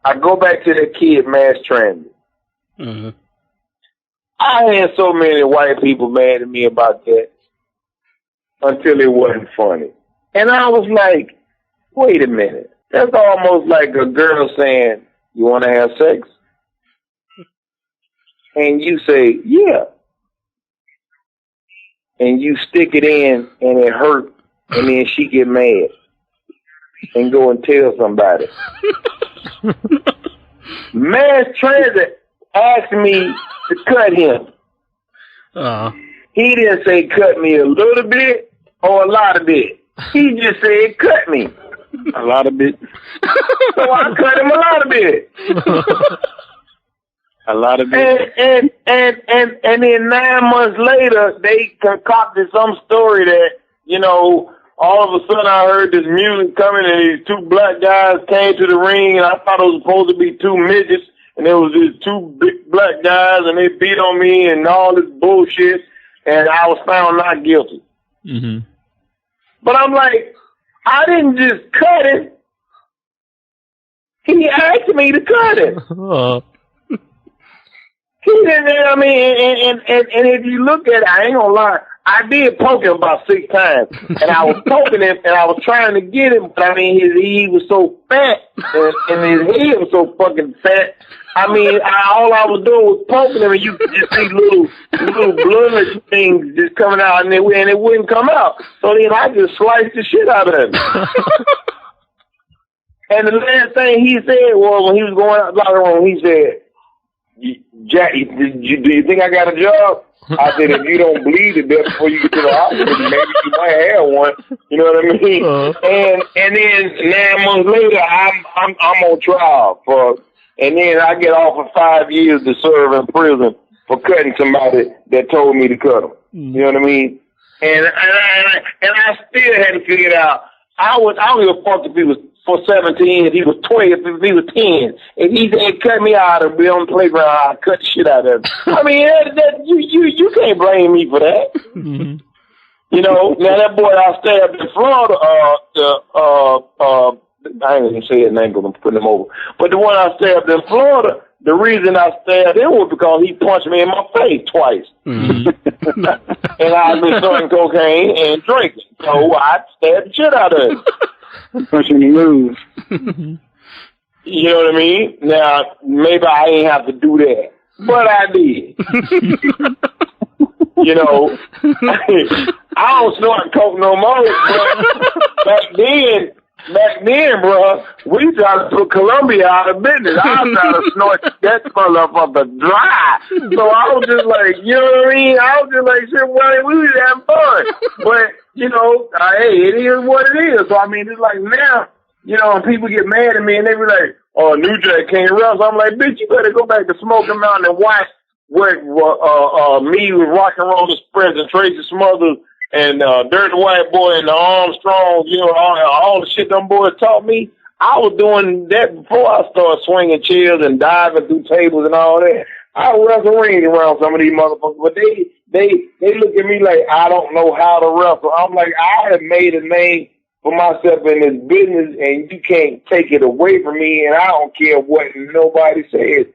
I go back to that kid mass transit. Mm-hmm. I had so many white people mad at me about that until it wasn't funny. And I was like, wait a minute. That's almost like a girl saying, you want to have sex? And you say, yeah. And you stick it in and it hurt, and then she get mad and go and tell somebody. Mass transit asked me to cut him. He didn't say cut me a little bit or a lot of bit. He just said cut me a lot of bit. So I cut him a lot of bit. A lot of bit. And then 9 months later, they concocted some story that, you know, all of a sudden I heard this music coming and these two black guys came to the ring and I thought it was supposed to be two midgets and there was these two big black guys and they beat on me and all this bullshit and I was found not guilty. Mm-hmm. But I'm like, I didn't just cut it. He asked me to cut it. He didn't, I mean, and if you look at it, I ain't gonna lie, I did poke him about 6 times, and I was poking him, and I was trying to get him, but I mean, he was so fat, and his head was so fucking fat. I mean, all I was doing was poking him, and you could just see little blood things just coming out, and it wouldn't come out. So then I just sliced the shit out of him. And the last thing he said was, when he was going out the locker room, he said, Jack, do you think I got a job? I said, if you don't bleed to death before you get to the hospital, maybe you might have one. You know what I mean? And then 9 months later, I'm on trial and then I get off for 5 years to serve in prison for cutting somebody that told me to cut him. You know what I mean? And I still had to figure it out. I don't give a fuck if he was for 17, if he was 12, if he was 10. If he said cut me out and be on the playground, I'd cut the shit out of him. I mean, you can't blame me for that. Mm-hmm. You know, now that boy I stabbed in Florida, I ain't gonna say his name because I'm putting him over. But the one I stabbed in Florida, the reason I stabbed him was because he punched me in my face twice. Mm-hmm. And I've been snorting cocaine and drinking. So I stabbed the shit out of him. Pushing the moves. You know what I mean? Now, maybe I ain't have to do that, but I did. You know, I don't snort coke no more, but back then, bro, we tried to put Columbia out of business. I was trying to snort that motherfucker dry. So I was just like, you know what I mean? I was just like, shit, well, we was having fun. But, you know, hey, it is what it is. So, I mean, it's like now, you know, when people get mad at me and they be like, oh, New Jack can't wrestle. I'm like, bitch, you better go back to Smoky Mountain and watch what me with Rock and Roll Express and Tracy Smothers and Dirty White Boy and the Armstrong, you know, all the shit them boys taught me. I was doing that before I started swinging chairs and diving through tables and all that. I wrestle rings around some of these motherfuckers, but they look at me like I don't know how to wrestle. I'm like, I have made a name for myself in this business, and you can't take it away from me, and I don't care what nobody says.